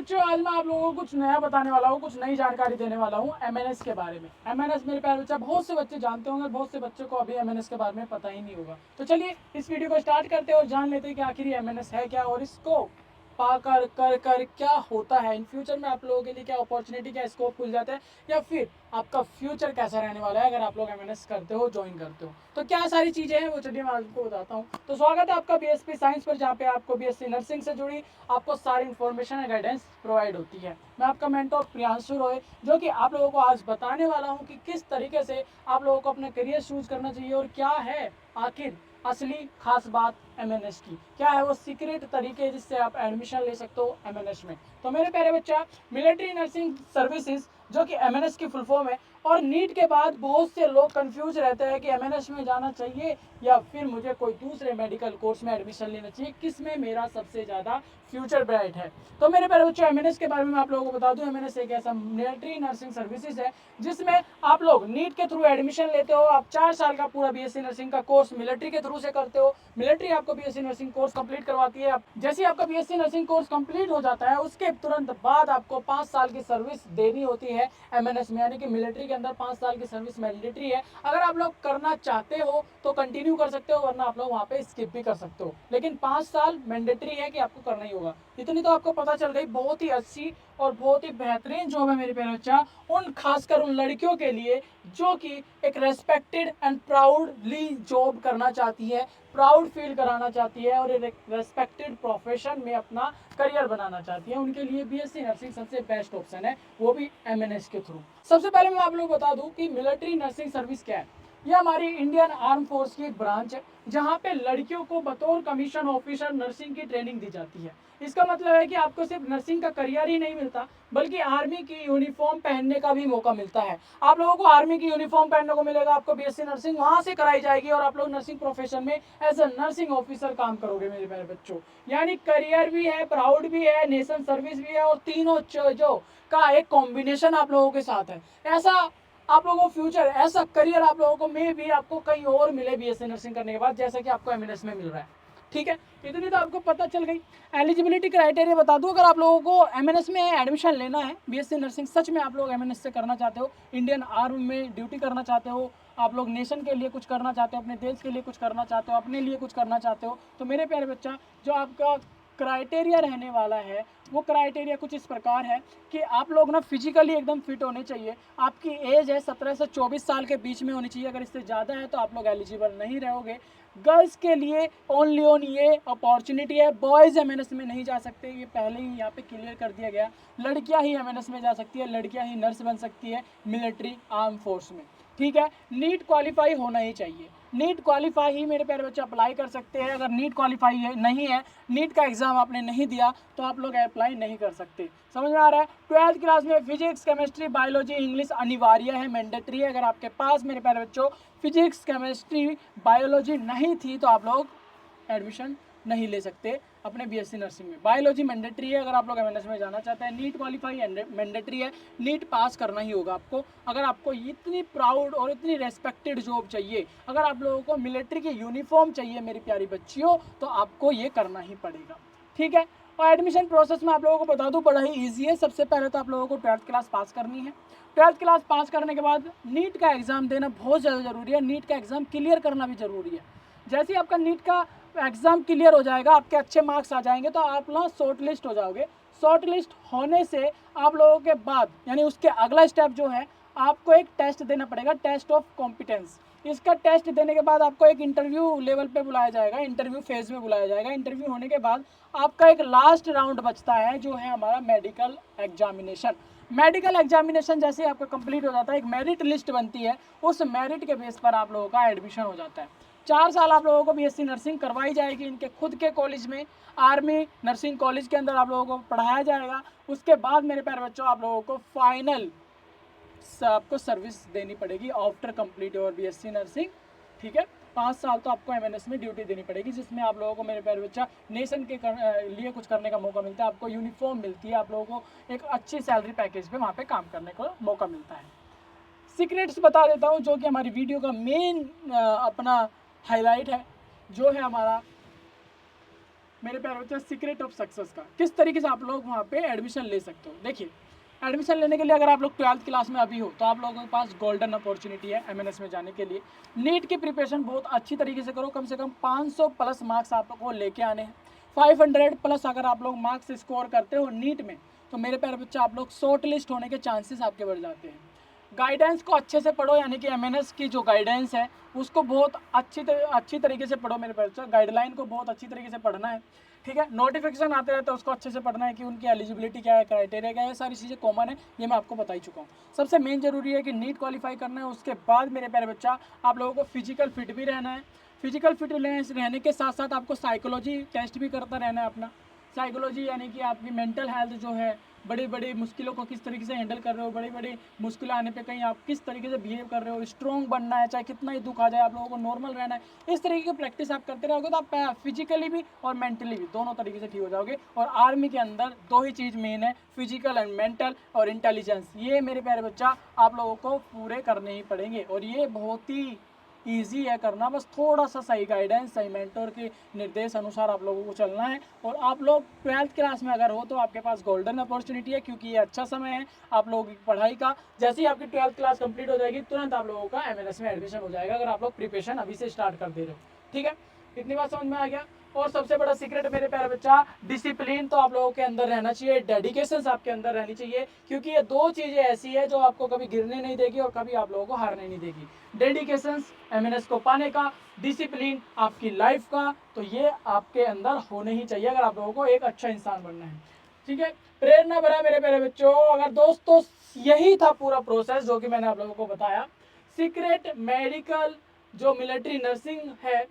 बच्चों, आज मैं आप लोगों को कुछ नया बताने वाला हूँ, कुछ नई जानकारी देने वाला हूँ एमएनएस के बारे में। एमएनएस मेरे प्यारे बच्चा बहुत से बच्चे जानते होंगे, बहुत से बच्चों को अभी एमएनएस के बारे में पता ही नहीं होगा। तो चलिए इस वीडियो को स्टार्ट करते हैं और जान लेते हैं कि आखिर ये एमएनएस है क्या और इसको पाकर कर कर क्या होता है। इन फ्यूचर में आप लोगों के लिए क्या अपॉर्चुनिटी, क्या स्कोप खुल जाता है, या फिर आपका फ्यूचर कैसा रहने वाला है अगर आप लोग एमएनएस करते हो, ज्वाइन करते हो। तो क्या सारी चीज़ें हैं वो चलिए मैं आपको बताता हूँ। तो स्वागत है आपका बीएसपी साइंस पर, जहाँ पे आपको बीएससी नर्सिंग से जुड़ी आपको सारी इन्फॉर्मेशन एंड गाइडेंस प्रोवाइड होती है। मैं आपका मेंटर प्रियांशु रॉय, जो कि आप लोगों को आज बताने वाला हूँ कि किस तरीके से आप लोगों को अपना करियर चूज करना चाहिए और क्या है आखिर असली खास बात एमएनएस की, क्या है वो सीक्रेट तरीके जिससे आप एडमिशन ले सकते हो एमएनएस में। तो मेरे प्यारे बच्चा, मिलिट्री नर्सिंग सर्विसेज जो कि एमएनएस की फुल फॉर्म है, और नीट के बाद बहुत से लोग कंफ्यूज रहते हैं कि एमएनएस में जाना चाहिए या फिर मुझे कोई दूसरे मेडिकल कोर्स में एडमिशन लेना चाहिए, किस में मेरा सबसे ज़्यादा फ्यूचर ब्राइट है। तो मेरे प्यारे बच्चों, एमएनएस के बारे में आप लोगों को बता दूं, एमएनएस एक ऐसा मिलिट्री नर्सिंग सर्विसेज है जिसमें आप लोग नीट के थ्रू एडमिशन लेते हो। आप 4 साल का पूरा बीएससी नर्सिंग का कोर्स मिलिट्री के थ्रू से करते हो। मिलिट्री आपको बीएससी नर्सिंग कोर्स कंप्लीट करवाती है। जैसे आपका बीएससी नर्सिंग कोर्स कंप्लीट हो जाता है, उसके तुरंत बाद आपको 5 साल की सर्विस देनी होती है एमएनएस में, यानी कि मिलिट्री के अंदर 5 साल की सर्विस मैंडेटरी है। अगर आप लोग करना चाहते हो तो कंटिन्यू कर सकते हो, वरना आप लोग वहाँ पे स्किप भी कर सकते हो, लेकिन 5 साल मैंडेटरी है कि आपको करना ही होगा। इतनी तो आपको पता चल गई। बहुत ही अच्छी और बहुत ही बेहतरीन जॉब है मेरे प्यारे बच्चा, उन खासकर उन लड़कियों के लिए जो कि एक रेस्पेक्टेड एंड प्राउडली जॉब करना चाहती है, प्राउड फील कराना चाहती है और एक रेस्पेक्टेड प्रोफेशन में अपना करियर बनाना चाहती है। उनके लिए बीएससी नर्सिंग सबसे बेस्ट ऑप्शन है, वो भी एमएनएस के थ्रू। सबसे पहले मैं आप लोग बता दूं कि मिलिट्री नर्सिंग सर्विस क्या है। यह हमारी इंडियन आर्म फोर्स की एक ब्रांच है, जहां पे लड़कियों को बतौर कमीशन ऑफिसर नर्सिंग की ट्रेनिंग दी जाती है। इसका मतलब है कि आपको सिर्फ नर्सिंग का करियर ही नहीं मिलता, बल्कि आर्मी की यूनिफॉर्म पहनने का भी मौका मिलता है। आप लोगों को आर्मी की यूनिफॉर्म पहनने को मिलेगा, आपको बीएससी नर्सिंग वहां से कराई जाएगी और आप लोग नर्सिंग प्रोफेशन में एज ए नर्सिंग ऑफिसर काम करोगे मेरे प्यारे बच्चों। यानी करियर भी है, प्राउड भी है, नेशन सर्विस भी है, और तीनों चीजों का एक कॉम्बिनेशन आप लोगों के साथ है। ऐसा आप लोगों को फ्यूचर, ऐसा करियर आप लोगों को मे भी आपको कहीं और मिले बीएससी नर्सिंग करने के बाद, जैसा कि आपको एमएनएस में मिल रहा है। ठीक है, इतनी तो आपको पता चल गई। एलिजिबिलिटी क्राइटेरिया बता दूं, अगर आप लोगों को एमएनएस में एडमिशन लेना है, बीएससी नर्सिंग सच में आप लोग एमएनएस से करना चाहते हो, इंडियन आर्मी में ड्यूटी करना चाहते हो, आप लोग नेशन के लिए कुछ करना चाहते हो, अपने देश के लिए कुछ करना चाहते हो, अपने लिए कुछ करना चाहते हो, तो मेरे प्यारे बच्चा, जो आपका क्राइटेरिया रहने वाला है वो क्राइटेरिया कुछ इस प्रकार है कि आप लोग ना फिजिकली एकदम फिट होने चाहिए। आपकी एज है 17 से 24 साल के बीच में होनी चाहिए। अगर इससे ज़्यादा है तो आप लोग एलिजिबल नहीं रहोगे। गर्ल्स के लिए ओनली ऑन ये अपॉर्चुनिटी है, बॉयज़ एमएनएस में नहीं जा सकते, ये पहले ही यहाँ पे क्लियर कर दिया गया। लड़कियाँ ही एमएनएस में जा सकती है, लड़कियाँ ही नर्स बन सकती है मिलिट्री आर्म फोर्स में। ठीक है, नीट क्वालिफाई होना ही चाहिए। नीट क्वालिफाई ही मेरे प्यारे बच्चे अप्लाई कर सकते हैं। अगर नीट क्वालिफाई नहीं है, नीट का एग्जाम आपने नहीं दिया, तो आप लोग अप्लाई नहीं कर सकते। समझ में आ रहा है? 12th क्लास में फिजिक्स, केमिस्ट्री, बायोलॉजी, इंग्लिश अनिवार्य है, मैंडेटरी है। अगर आपके पास मेरे प्यारे बच्चों फिजिक्स, केमिस्ट्री, बायोलॉजी नहीं थी तो आप लोग एडमिशन नहीं ले सकते अपने बीएससी नर्सिंग में। बायोलॉजी मैंडेटरी है अगर आप लोग एमएनएस में जाना चाहते हैं। नीट क्वालिफाई मैंडेटरी है, नीट पास करना ही होगा आपको। अगर आपको इतनी प्राउड और इतनी रेस्पेक्टेड जॉब चाहिए, अगर आप लोगों को मिलिट्री की यूनिफॉर्म चाहिए मेरी प्यारी बच्चियों, तो आपको ये करना ही पड़ेगा। ठीक है, और एडमिशन प्रोसेस में आप लोगों को बता दूं, बड़ा ही ईजी है। सबसे पहले तो आप लोगों को 12th क्लास पास करनी है। 12th क्लास पास करने के बाद नीट का एग्ज़ाम देना बहुत ज़्यादा ज़रूरी है। नीट का एग्ज़ाम क्लियर करना भी ज़रूरी है। जैसे ही आपका नीट का एग्ज़ाम क्लियर हो जाएगा, आपके अच्छे मार्क्स आ जाएंगे, तो आप ना शॉर्ट लिस्ट हो जाओगे। शॉर्ट लिस्ट होने से आप लोगों के बाद, यानी उसके अगला स्टेप जो है, आपको एक टेस्ट देना पड़ेगा, टेस्ट ऑफ कॉम्पिटेंस। इसका टेस्ट देने के बाद आपको एक इंटरव्यू लेवल पे बुलाया जाएगा, इंटरव्यू फेज में बुलाया जाएगा। इंटरव्यू होने के बाद आपका एक लास्ट राउंड बचता है, जो है हमारा मेडिकल एग्जामिनेशन। मेडिकल एग्जामिनेशन जैसे आपका कंप्लीट हो जाता है, एक मेरिट लिस्ट बनती है, उस मेरिट के बेस पर आप लोगों का एडमिशन हो जाता है। 4 साल आप लोगों को बीएससी नर्सिंग करवाई जाएगी इनके खुद के कॉलेज में, आर्मी नर्सिंग कॉलेज के अंदर आप लोगों को पढ़ाया जाएगा। उसके बाद मेरे प्यारे बच्चों, आप लोगों को फाइनल आपको सर्विस देनी पड़ेगी after complete your BSc nursing. ठीक है, 5 साल तो आपको एमएनएस में ड्यूटी देनी पड़ेगी, जिसमें आप लोगों को मेरे प्यारे बच्चा नेशन के लिए कुछ करने का मौका मिलता है, आपको यूनिफॉर्म मिलती है, आप लोगों को एक अच्छी सैलरी पैकेज पे वहाँ पे काम करने का मौका मिलता है। सीक्रेट्स बता देता हूँ, जो कि हमारी वीडियो का मेन अपना हाईलाइट है, जो है हमारा मेरे प्यारे बच्चे सीक्रेट ऑफ सक्सेस का, किस तरीके से आप लोग वहाँ पे एडमिशन ले सकते हो। देखिए, एडमिशन लेने के लिए अगर आप लोग 12th क्लास में अभी हो तो आप लोगों के पास गोल्डन अपॉर्चुनिटी है एमएनएस में जाने के लिए। नीट की प्रिपरेशन बहुत अच्छी तरीके से करो, कम से कम 500 प्लस मार्क्स आपको लेके आने हैं। 500 प्लस अगर आप लोग मार्क्स स्कोर करते हो नीट में तो मेरे प्यारे बच्चे आप लोग शॉर्ट लिस्ट होने के चांसेस आपके बढ़ जाते हैं। गाइडेंस को अच्छे से पढ़ो, यानी कि एमएनएस की जो गाइडेंस है उसको बहुत अच्छी तरीके से पढ़ो मेरे बच्चों। गाइडलाइन को बहुत अच्छी तरीके से पढ़ना है, ठीक है। नोटिफिकेशन आते रहते हैं उसको अच्छे से पढ़ना है कि उनकी एलिजिबिलिटी क्या है, क्राइटेरिया क्या है, सारी चीज़ें कॉमन है, ये मैं आपको बता ही चुका हूँ। सबसे मेन जरूरी है कि नीट क्वालिफाई करना है। उसके बाद मेरे प्यारे बच्चा आप लोगों को फिजिकल फिट भी रहना है। फिजिकल फिट रहने के साथ साथ आपको साइकोलॉजी टेस्ट भी करता रहना है अपना। साइकोलॉजी यानी कि आपकी मेंटल हेल्थ जो है, बड़ी बड़ी मुश्किलों को किस तरीके से हैंडल कर रहे हो, बड़ी बड़ी मुश्किल आने पे कहीं आप किस तरीके से बिहेव कर रहे हो, स्ट्रॉन्ग बनना है, चाहे कितना ही दुख आ जाए आप लोगों को नॉर्मल रहना है। इस तरीके की प्रैक्टिस आप करते रहोगे तो आप फिजिकली भी और मेंटली भी दोनों तरीके से ठीक हो जाओगे। और आर्मी के अंदर दो ही चीज़ मेन है, फिजिकल एंड मेंटल और इंटेलिजेंस। ये मेरे प्यारे बच्चा आप लोगों को पूरे करने ही पड़ेंगे और ये बहुत ही ईजी है करना। बस थोड़ा सा सही गाइडेंस, सही मेंटर के निर्देश अनुसार आप लोगों को चलना है। और आप लोग 12th क्लास में अगर हो तो आपके पास गोल्डन अपॉर्चुनिटी है, क्योंकि ये अच्छा समय है आप लोगों की पढ़ाई का। जैसे ही आपकी 12th क्लास कंप्लीट हो जाएगी तुरंत आप लोगों का एमएनएस में एडमिशन हो जाएगा, अगर आप लोग प्रिपरेशन अभी से स्टार्ट कर दे रहे हो, ठीक है। इतनी बात समझ में आ गया। और सबसे बड़ा सीक्रेट मेरे प्यारे बच्चा, डिसिप्लिन तो आप लोगों के अंदर रहना चाहिए, डेडिकेशन आपके अंदर रहनी चाहिए, क्योंकि ये दो चीज़ें ऐसी है जो आपको कभी गिरने नहीं देगी और कभी आप लोगों को हारने नहीं देगी। डेडिकेशन एमएनएस को पाने का, डिसिप्लिन आपकी लाइफ का, तो ये आपके अंदर होने ही चाहिए अगर आप लोगों को एक अच्छा इंसान बनना है, ठीक है। प्रेरणा भरा मेरे प्यारे बच्चों, अगर दोस्तों यही था पूरा प्रोसेस जो कि मैंने आप लोगों को बताया। सीक्रेट मेडिकल जो मिलिट्री नर्सिंग है,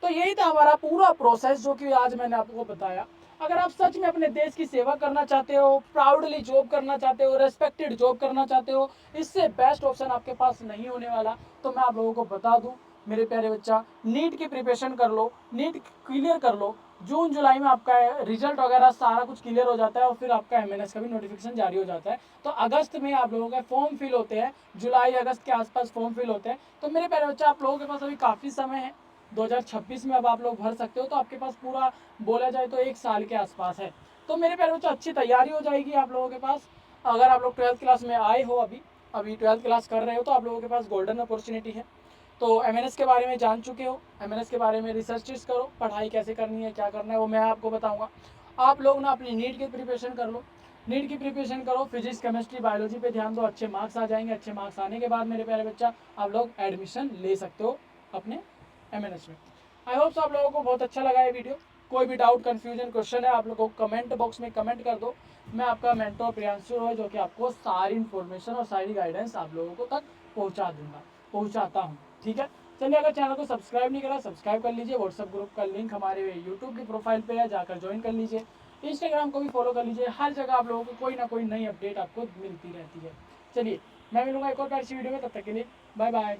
तो यही था हमारा पूरा प्रोसेस जो कि आज मैंने आपको बताया। अगर आप सच में अपने देश की सेवा करना चाहते हो, प्राउडली जॉब करना चाहते हो, रेस्पेक्टेड जॉब करना चाहते हो, इससे बेस्ट ऑप्शन आपके पास नहीं होने वाला। तो मैं आप लोगों को बता दूं मेरे प्यारे बच्चा, नीट की प्रिपरेशन कर लो, नीट क्लियर कर लो। जून जुलाई में आपका रिजल्ट वगैरह सारा कुछ क्लियर हो जाता है और फिर आपका एमएनएस का भी नोटिफिकेशन जारी हो जाता है। तो अगस्त में आप लोगों के फॉर्म फिल होते हैं, जुलाई अगस्त के आसपास फॉर्म फिल होते हैं। तो मेरे प्यारे बच्चा आप लोगों के पास अभी काफ़ी समय है, 2026 में अब आप लोग भर सकते हो, तो आपके पास पूरा बोला जाए तो 1 साल के आसपास है। तो मेरे प्यारे बच्चों अच्छी तैयारी हो जाएगी आप लोगों के पास। अगर आप लोग 12th क्लास में आए हो, अभी 12th क्लास कर रहे हो, तो आप लोगों के पास गोल्डन अपॉर्चुनिटी है। तो एमएनएस के बारे में जान चुके हो, एमएनएस के बारे में रिसर्च करो, पढ़ाई कैसे करनी है, क्या करना है वो मैं आपको बताऊँगा। आप लोग ना अपनी नीट की प्रिपरेशन कर लो, नीट की प्रिपरेशन करो, फिजिक्स केमिस्ट्री बायोलॉजी पे ध्यान दो, अच्छे मार्क्स आ जाएंगे। अच्छे मार्क्स आने के बाद मेरे प्यारे बच्चा आप लोग एडमिशन ले सकते हो अपने एमएनएस में। आई होप आप लोगों को बहुत अच्छा लगा ये वीडियो। कोई भी डाउट, कंफ्यूजन, क्वेश्चन है आप लोगों को कमेंट बॉक्स में कमेंट कर दो। मैं आपका मेंटर प्रियांशु रॉय जो कि आपको सारी इन्फॉर्मेशन और सारी गाइडेंस आप लोगों को तक पहुंचाता हूं, ठीक है। चलिए, अगर चैनल को सब्सक्राइब नहीं करा सब्सक्राइब कर लीजिए। व्हाट्सएप ग्रुप का लिंक हमारे यूट्यूब की प्रोफाइल पे है, जाकर ज्वाइन कर लीजिए। इंस्टाग्राम को भी फॉलो कर लीजिए, हर जगह आप लोगों को कोई ना कोई नई अपडेट आपको मिलती रहती है। चलिए, मैं मिलूंगा एक और अच्छी वीडियो में, तब तक के लिए बाय बाय।